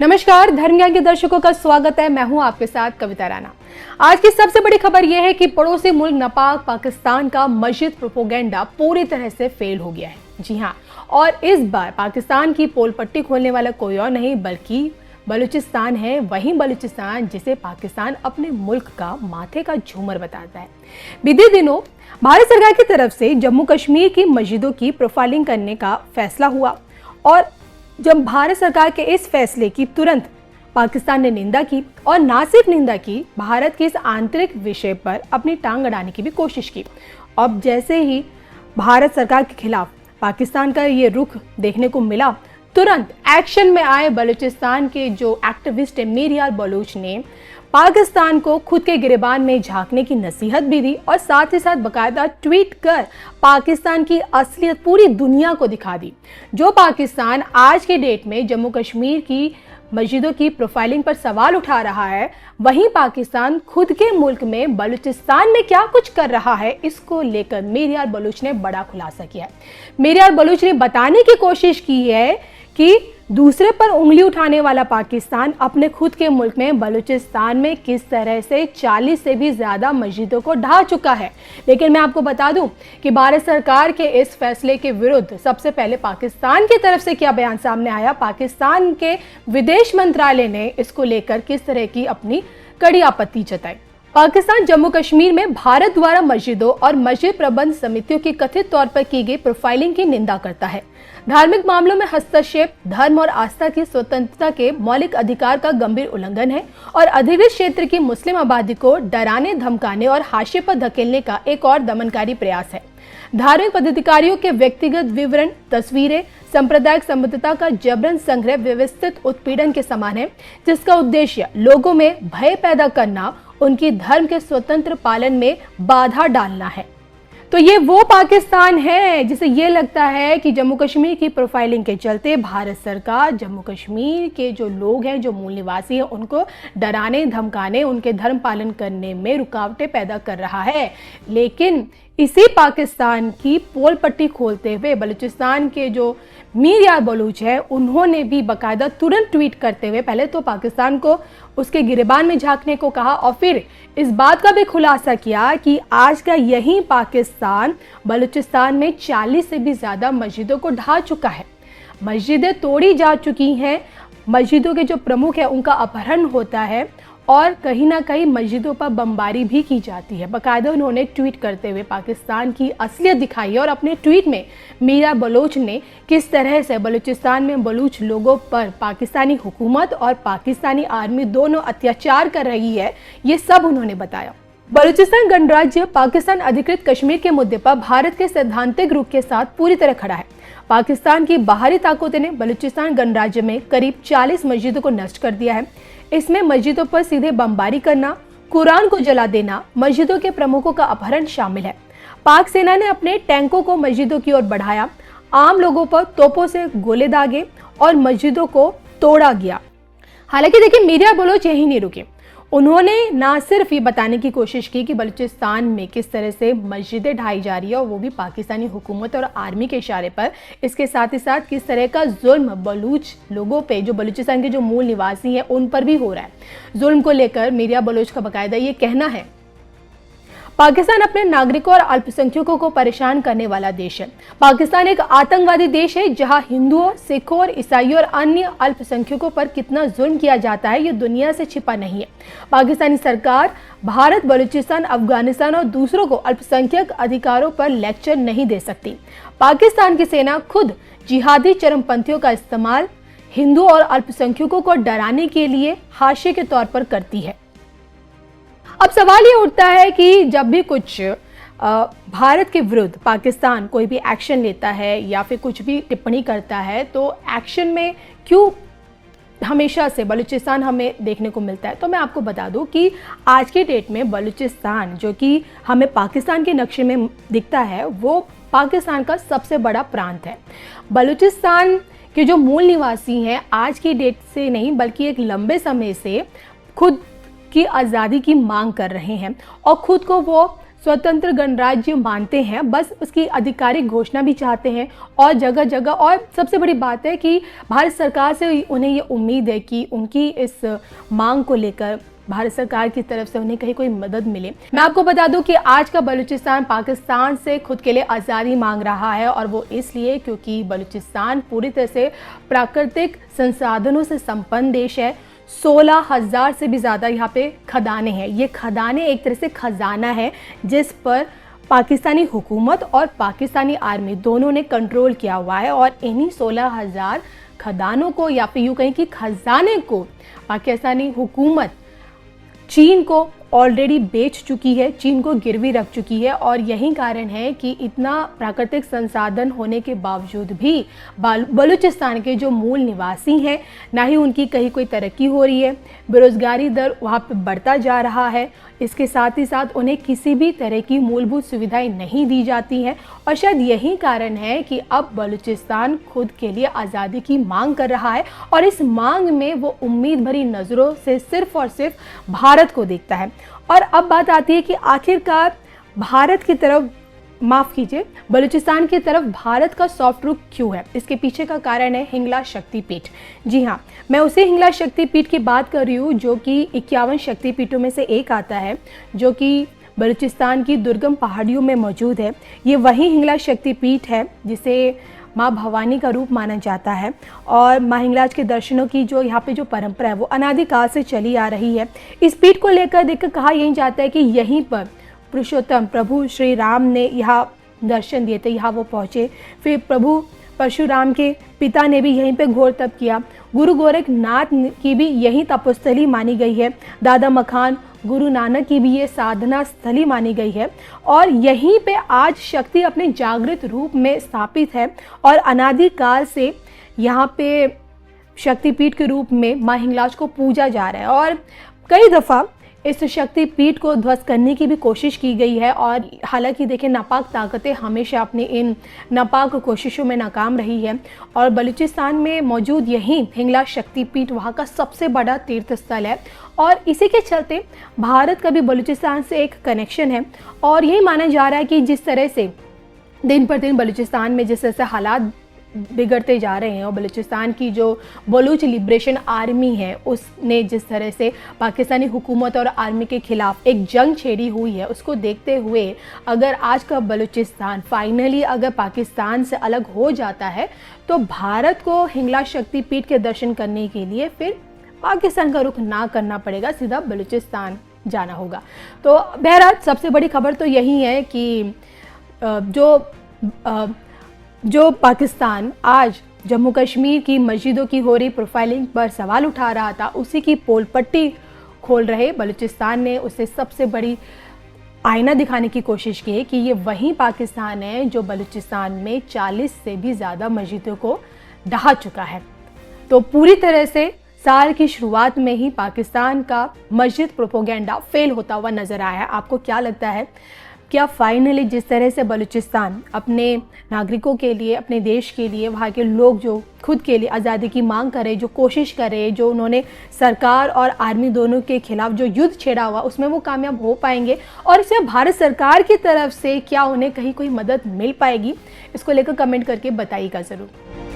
नमस्कार, धर्म ज्ञान के दर्शकों का स्वागत है। मैं हूं आपके साथ कविता राणा। आज की सबसे बड़ी खबर यह है कि पड़ोसी मुल्क नापाक पाकिस्तान का मस्जिद प्रोपोगेंडा पूरी तरह से फेल हो गया है। जी हां, और इस बार पाकिस्तान की पोल पट्टी खोलने वाला कोई और नहीं बल्कि बलूचिस्तान है। वहीं बलूचिस्तान जिसे पाकिस्तान अपने मुल्क का माथे का झूमर बताता है। बीते दिनों भारत सरकार की तरफ से जम्मू कश्मीर की मस्जिदों की प्रोफाइलिंग करने का फैसला हुआ और जब भारत सरकार के इस फैसले की तुरंत पाकिस्तान ने निंदा की और ना सिर्फ निंदा की, भारत के इस आंतरिक विषय पर अपनी टांग अड़ाने की भी कोशिश की। अब जैसे ही भारत सरकार के खिलाफ पाकिस्तान का ये रुख देखने को मिला, तुरंत एक्शन में आए बलूचिस्तान के जो एक्टिविस्ट है मीर बलूच ने पाकिस्तान को खुद के गिरेबान में झांकने की नसीहत भी दी और साथ ही साथ बकायदा ट्वीट कर पाकिस्तान की असलियत पूरी दुनिया को दिखा दी। जो पाकिस्तान आज के डेट में जम्मू कश्मीर की मस्जिदों की प्रोफाइलिंग पर सवाल उठा रहा है, वहीं पाकिस्तान खुद के मुल्क में बलूचिस्तान में क्या कुछ कर रहा है, इसको लेकर मीर बलूच ने बड़ा खुलासा किया है। मीर बलूच ने बताने की कोशिश की है कि दूसरे पर उंगली उठाने वाला पाकिस्तान अपने खुद के मुल्क में बलूचिस्तान में किस तरह से 40 से भी ज्यादा मस्जिदों को ढा चुका है। लेकिन मैं आपको बता दूं कि भारत सरकार के इस फैसले के विरुद्ध सबसे पहले पाकिस्तान की तरफ से क्या बयान सामने आया, पाकिस्तान के विदेश मंत्रालय ने इसको लेकर किस तरह की अपनी कड़ी आपत्ति जताई। पाकिस्तान जम्मू कश्मीर में भारत द्वारा मस्जिदों और मस्जिद प्रबंध समितियों की कथित तौर पर की गई प्रोफाइलिंग की निंदा करता है। धार्मिक मामलों में हस्तक्षेप धर्म और आस्था की स्वतंत्रता के मौलिक अधिकार का गंभीर उल्लंघन है और अधिकृत क्षेत्र की मुस्लिम आबादी को डराने, धमकाने और हाशिए पर धकेलने का एक और दमनकारी प्रयास है। धार्मिक पदाधिकारियों के व्यक्तिगत विवरण, तस्वीरें सांप्रदायिक संबद्धता का जबरन संग्रह व्यवस्थित उत्पीड़न के समान है, जिसका उद्देश्य लोगों में भय पैदा करना, उनकी धर्म के स्वतंत्र पालन में बाधा डालना है। तो ये वो पाकिस्तान है जिसे ये लगता है कि जम्मू कश्मीर की प्रोफाइलिंग के चलते भारत सरकार जम्मू कश्मीर के जो लोग हैं, जो मूल निवासी हैं, उनको डराने, धमकाने, उनके धर्म पालन करने में रुकावटें पैदा कर रहा है। लेकिन इसी पाकिस्तान की पोल पट्टी खोलते हुए बलूचिस्तान के जो मीर बलूच है, उन्होंने भी बाकायदा तुरंत ट्वीट करते हुए पहले तो पाकिस्तान को उसके गिरेबान में झांकने को कहा और फिर इस बात का भी खुलासा किया कि आज का यही पाकिस्तान बलूचिस्तान में 40 से भी ज्यादा मस्जिदों को ढा चुका है। मस्जिदें तोड़ी जा चुकी हैं, मस्जिदों के जो प्रमुख है उनका अपहरण होता है और कहीं ना कहीं मस्जिदों पर बमबारी भी की जाती है। बाकायदा उन्होंने ट्वीट करते हुए पाकिस्तान की असलियत दिखाई और अपने ट्वीट में मीर बलूच ने किस तरह से बलूचिस्तान में बलूच लोगों पर पाकिस्तानी हुकूमत और पाकिस्तानी आर्मी दोनों अत्याचार कर रही है, ये सब उन्होंने बताया। बलूचिस्तान गणराज्य पाकिस्तान अधिकृत कश्मीर के मुद्दे पर भारत के सैद्धांतिक रुख के साथ पूरी तरह खड़ा है। पाकिस्तान की बाहरी ताकतों ने बलूचिस्तान गणराज्य में करीब 40 मस्जिदों को नष्ट कर दिया है। इसमें मस्जिदों पर सीधे बमबारी करना, कुरान को जला देना, मस्जिदों के प्रमुखों का अपहरण शामिल है। पाक सेना ने अपने टैंकों को मस्जिदों की ओर बढ़ाया, आम लोगों पर तोपों से गोले दागे और मस्जिदों को तोड़ा गया। हालांकि देखिए, मीर बलूच यही नहीं रुके। उन्होंने ना सिर्फ ये बताने की कोशिश की कि बलूचिस्तान में किस तरह से मस्जिदें ढाई जा रही है और वो भी पाकिस्तानी हुकूमत और आर्मी के इशारे पर, इसके साथ ही साथ किस तरह का जुल्म बलूच लोगों पे, जो बलूचिस्तान के जो मूल निवासी हैं, उन पर भी हो रहा है। जुल्म को लेकर मीर बलूच का बाकायदा ये कहना है, पाकिस्तान अपने नागरिकों और अल्पसंख्यकों को परेशान करने वाला देश है। पाकिस्तान एक आतंकवादी देश है जहां हिंदुओं, सिखों और ईसाइयों और अन्य अल्पसंख्यकों पर कितना जुल्म किया जाता है, ये दुनिया से छिपा नहीं है। पाकिस्तानी सरकार भारत, बलूचिस्तान, अफगानिस्तान और दूसरों को अल्पसंख्यक अधिकारों पर लेक्चर नहीं दे सकती। पाकिस्तान की सेना खुद जिहादी चरमपंथियों का इस्तेमाल हिंदू और अल्पसंख्यकों को डराने के लिए हाशिए के तौर पर करती है। अब सवाल ये उठता है कि जब भी कुछ भारत के विरुद्ध पाकिस्तान कोई भी एक्शन लेता है या फिर कुछ भी टिप्पणी करता है, तो एक्शन में क्यों हमेशा से बलूचिस्तान हमें देखने को मिलता है। तो मैं आपको बता दूं कि आज की डेट में बलूचिस्तान, जो कि हमें पाकिस्तान के नक्शे में दिखता है, वो पाकिस्तान का सबसे बड़ा प्रांत है। बलूचिस्तान के जो मूल निवासी हैं, आज की डेट से नहीं बल्कि एक लंबे समय से खुद की आज़ादी की मांग कर रहे हैं और खुद को वो स्वतंत्र गणराज्य मानते हैं, बस उसकी आधिकारिक घोषणा भी चाहते हैं। और जगह जगह, और सबसे बड़ी बात है कि भारत सरकार से उन्हें ये उम्मीद है कि उनकी इस मांग को लेकर भारत सरकार की तरफ से उन्हें कहीं कोई मदद मिले। मैं आपको बता दूं कि आज का बलूचिस्तान पाकिस्तान से खुद के लिए आज़ादी मांग रहा है, और वो इसलिए क्योंकि बलूचिस्तान पूरी तरह से प्राकृतिक संसाधनों से संपन्न देश है। 16,000 से भी ज़्यादा यहाँ पे खदानें हैं। ये खदानें एक तरह से खजाना है जिस पर पाकिस्तानी हुकूमत और पाकिस्तानी आर्मी दोनों ने कंट्रोल किया हुआ है। और इन्हीं 16,000 खदानों को या फिर यूँ कहें कि खजाने को पाकिस्तानी हुकूमत चीन को ऑलरेडी बेच चुकी है, चीन को गिरवी रख चुकी है। और यही कारण है कि इतना प्राकृतिक संसाधन होने के बावजूद भी बलूचिस्तान के जो मूल निवासी हैं, ना ही उनकी कहीं कोई तरक्की हो रही है, बेरोजगारी दर वहाँ पे बढ़ता जा रहा है। इसके साथ ही साथ उन्हें किसी भी तरह की मूलभूत सुविधाएं नहीं दी जाती हैं। और शायद यही कारण है कि अब बलूचिस्तान खुद के लिए आज़ादी की मांग कर रहा है, और इस मांग में वो उम्मीद भरी नज़रों से सिर्फ और सिर्फ भारत को देखता है। और अब बात आती है कि आखिरकार भारत की तरफ, माफ़ कीजिए, बलूचिस्तान की तरफ भारत का सॉफ्ट रुख क्यों है? इसके पीछे का कारण है हिंगला शक्तिपीठ। जी हाँ, मैं उसी हिंगला शक्तिपीठ की बात कर रही हूँ जो कि 51 शक्तिपीठों में से एक आता है, जो कि बलूचिस्तान की दुर्गम पहाड़ियों में मौजूद है। ये वही हिंगला शक्तिपीठ है जिसे माँ भवानी का रूप माना जाता है। और माँ हिंगलाज के दर्शनों की जो यहाँ पे जो परंपरा है वो अनादिकाल से चली आ रही है। इस पीठ को लेकर देखकर कहा यही जाता है कि यहीं पर पुरुषोत्तम प्रभु श्री राम ने यहाँ दर्शन दिए थे, यहाँ वो पहुँचे। फिर प्रभु परशुराम के पिता ने भी यहीं पे घोर तप किया। गुरु गोरखनाथ की भी यही तपोस्थली मानी गई है। दादा मखान गुरु नानक की भी ये साधना स्थली मानी गई है। और यहीं पे आज शक्ति अपने जागृत रूप में स्थापित है, और अनादिकाल से यहाँ पे शक्तिपीठ के रूप में माँ हिंगलाज को पूजा जा रहा है। और कई दफ़ा इस शक्तिपीठ को ध्वस्त करने की भी कोशिश की गई है। और हालांकि देखें, नापाक ताकतें हमेशा अपनी इन नापाक कोशिशों में नाकाम रही है। और बलूचिस्तान में मौजूद यही हिंगला शक्तिपीठ वहाँ का सबसे बड़ा तीर्थ स्थल है, और इसी के चलते भारत का भी बलूचिस्तान से एक कनेक्शन है। और यही माना जा रहा है कि जिस तरह से दिन पर दिन बलूचिस्तान में जिस तरह से हालात बिगड़ते जा रहे हैं, और बलूचिस्तान की जो बलूच लिबरेशन आर्मी है उसने जिस तरह से पाकिस्तानी हुकूमत और आर्मी के खिलाफ एक जंग छेड़ी हुई है, उसको देखते हुए अगर आज का बलूचिस्तान फाइनली अगर पाकिस्तान से अलग हो जाता है, तो भारत को हिंगला शक्तिपीठ के दर्शन करने के लिए फिर पाकिस्तान का रुख ना करना पड़ेगा, सीधा बलूचिस्तान जाना होगा। तो बहरहाल सबसे बड़ी खबर तो यही है कि जो पाकिस्तान आज जम्मू कश्मीर की मस्जिदों की हो रही प्रोफाइलिंग पर सवाल उठा रहा था, उसी की पोल पट्टी खोल रहे बलूचिस्तान ने उसे सबसे बड़ी आईना दिखाने की कोशिश की है कि ये वही पाकिस्तान है जो बलूचिस्तान में 40 से भी ज़्यादा मस्जिदों को ढहा चुका है। तो पूरी तरह से साल की शुरुआत में ही पाकिस्तान का मस्जिद प्रोपोगेंडा फेल होता हुआ नज़र आया है। आपको क्या लगता है, क्या फाइनली जिस तरह से बलूचिस्तान अपने नागरिकों के लिए, अपने देश के लिए, वहाँ के लोग जो खुद के लिए आज़ादी की मांग करे, जो कोशिश करे, जो उन्होंने सरकार और आर्मी दोनों के खिलाफ जो युद्ध छेड़ा हुआ, उसमें वो कामयाब हो पाएंगे? और इसमें भारत सरकार की तरफ से क्या उन्हें कहीं कोई मदद मिल पाएगी? इसको लेकर कमेंट करके बताइएगा ज़रूर।